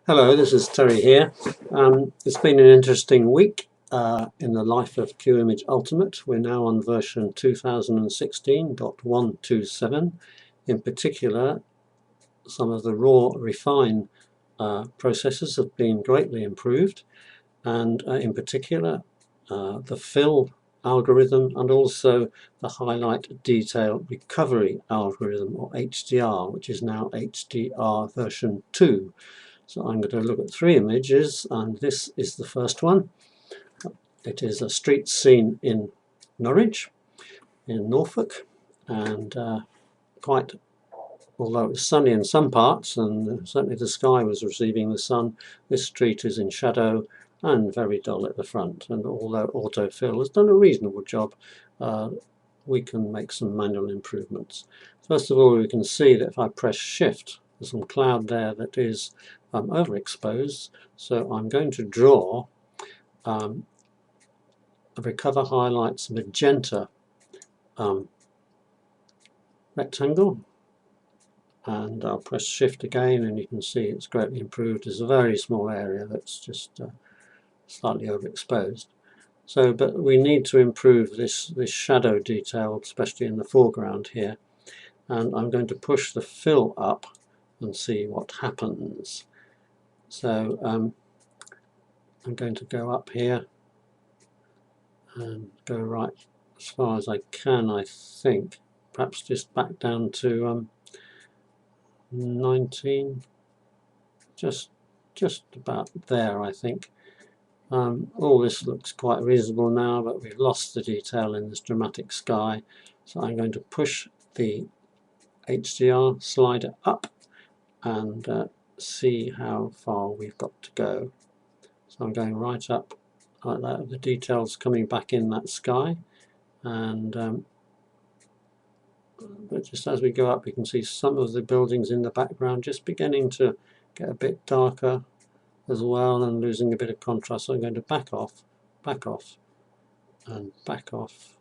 Hello, this is Terry here. It's been an interesting week in the life of Qimage Ultimate. We're now on version 2016.127. In particular, some of the raw refine processes have been greatly improved, and in particular the fill algorithm and also the highlight detail recovery algorithm, or HDR, which is now HDR version 2. So I'm going to look at 3 images, and this is the first one. It is a street scene in Norwich, in Norfolk, and although it was sunny in some parts, and certainly the sky was receiving the sun, this street is in shadow and very dull at the front. And although autofill has done a reasonable job, we can make some manual improvements. First of all, we can see that if I press Shift, there's some cloud there that is overexposed, so I'm going to draw a recover highlights magenta rectangle, and I'll press Shift again, and you can see it's greatly improved. There's a very small area that's just slightly overexposed. So, but we need to improve this shadow detail, especially in the foreground here, and I'm going to push the fill up and see what happens. So I'm going to go up here and go right as far as I can, I think, perhaps just back down to 19, just about there, I think. All this looks quite reasonable now, but we've lost the detail in this dramatic sky, so I'm going to push the HDR slider up and see how far we've got to go. So I'm going right up like that, the details coming back in that sky, and but just as we go up, we can see some of the buildings in the background just beginning to get a bit darker as well, and losing a bit of contrast. So I'm going to back off, and back off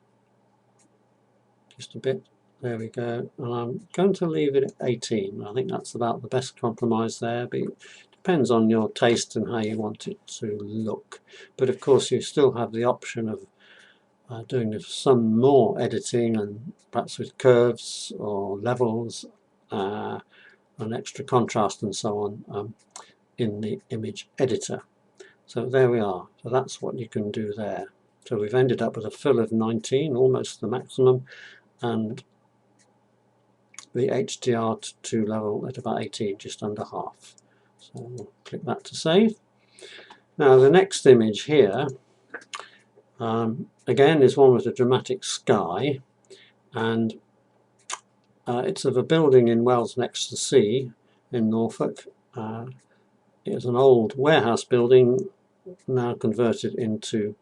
just a bit. There we go, and I'm going to leave it at 18. I think that's about the best compromise there, but it depends on your taste and how you want it to look. But of course you still have the option of doing some more editing, and perhaps with curves or levels and extra contrast and so on in the image editor. So there we are. So that's what you can do there. So we've ended up with a fill of 19, almost the maximum, and the HDR2 level at about 18, just under half. So we'll click that to save. Now the next image here, again, is one with a dramatic sky, and it's of a building in Wells next to the sea in Norfolk. It's an old warehouse building now converted into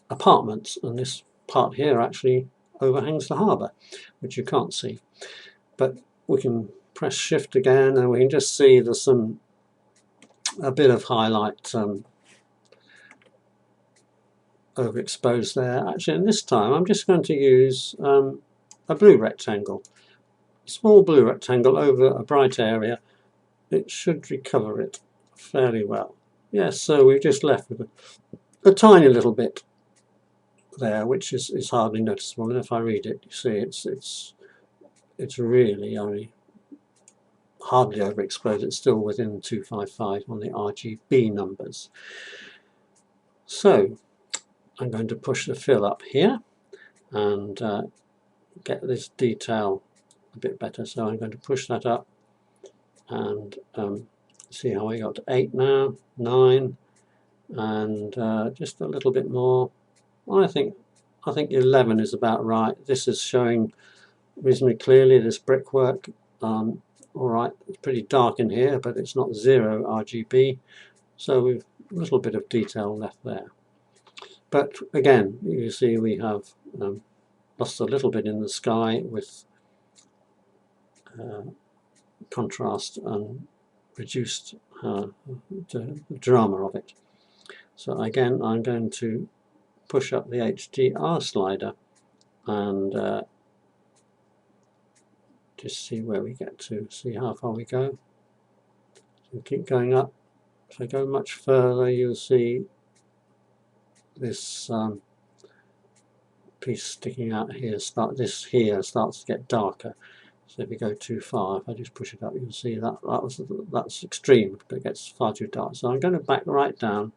apartments, and this part here actually overhangs the harbour, which you can't see. But we can press Shift again, and we can just see there's a bit of highlight overexposed there. Actually, and this time I'm just going to use a blue rectangle, a small blue rectangle over a bright area. It should recover it fairly well. Yes, so we've just left with a tiny little bit there, which is hardly noticeable. And if I read it, you see it's really only hardly overexposed. It's still within 255 on the RGB numbers. So I'm going to push the fill up here and get this detail a bit better. So I'm going to push that up and see how we got to 8 now, 9, and just a little bit more. Well, I think 11 is about right. This is showing reasonably clearly, this brickwork. All right, it's pretty dark in here, but it's not 0 RGB, so we've a little bit of detail left there. But again, you see we have lost a little bit in the sky with contrast and reduced the drama of it. So again, I'm going to push up the HDR slider and just see where we get to, see how far we go. So keep going up. If I go much further, you'll see this piece sticking out here. This here starts to get darker. So if you go too far, if I just push it up, you'll see that's extreme, but it gets far too dark. So I'm going to back right down.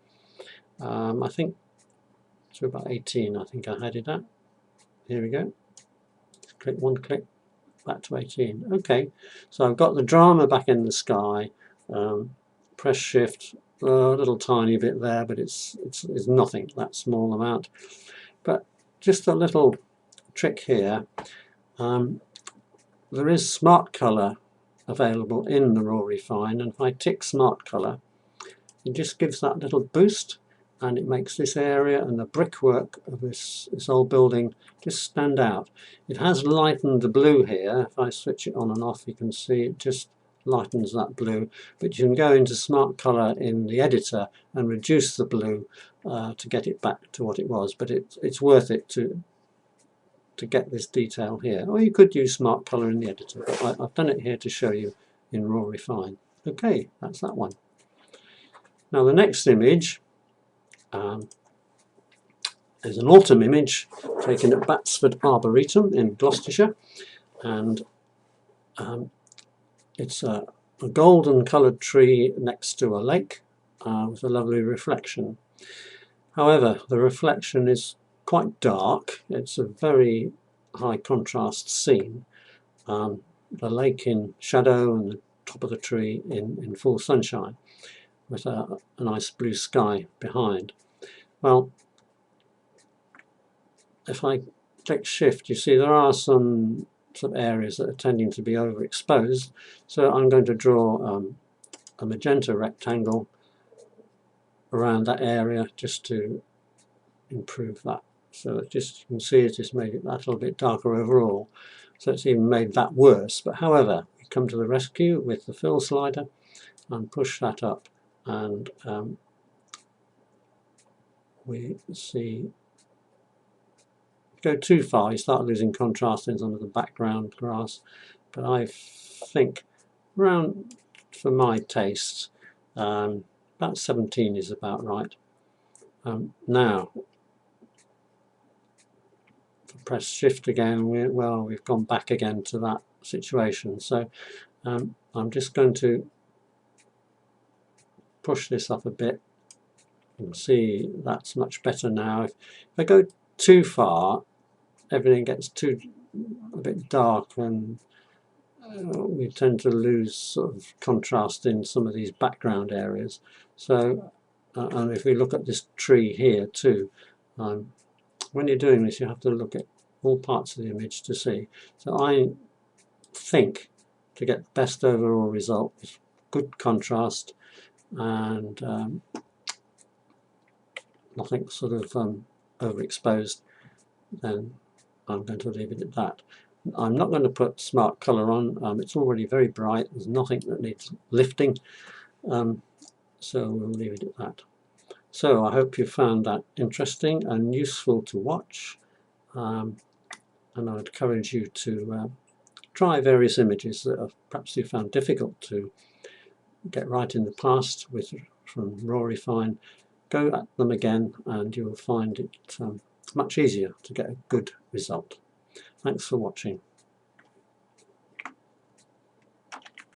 I think to about 18. I think I had it at. Here we go. Click one click, back to 18. Okay, so I've got the drama back in the sky. Press shift, a little tiny bit there, but it's nothing, that small amount. But just a little trick here. There is smart color available in the raw refine, and if I tick smart color, it just gives that little boost, and it makes this area and the brickwork of this old building just stand out. It has lightened the blue here. If I switch it on and off, you can see it just lightens that blue, but you can go into smart color in the editor and reduce the blue to get it back to what it was, but it's worth it to get this detail here. Or you could use smart color in the editor, but I've done it here to show you in raw refine. Okay, that's that one. Now the next image is an autumn image taken at Batsford Arboretum in Gloucestershire, and it's a golden coloured tree next to a lake with a lovely reflection. However, the reflection is quite dark. It's a very high contrast scene. The lake in shadow and the top of the tree in full sunshine, with a nice blue sky behind. Well, if I click shift, you see there are some areas that are tending to be overexposed, so I'm going to draw a magenta rectangle around that area just to improve that. So it just, you can see it just made it that little bit darker overall, so it's even made that worse. But however, we come to the rescue with the fill slider and push that up, and we see, go too far you start losing contrast in some of the background grass, but I think around, for my taste, about 17 is about right. Now press shift again, we've gone back again to that situation, so I'm just going to push this up a bit. You can see that's much better now. If I go too far, everything gets a bit dark, and we tend to lose sort of contrast in some of these background areas. So and if we look at this tree here too, when you're doing this you have to look at all parts of the image to see. So I think to get the best overall result with good contrast and nothing sort of overexposed, then I'm going to leave it at that. I'm not going to put smart colour on, it's already very bright, there's nothing that needs lifting, so we'll leave it at that. So I hope you found that interesting and useful to watch, and I would encourage you to try various images that perhaps you found difficult to get right in the past from raw refine. Go at them again and you'll find it much easier to get a good result. Thanks for watching.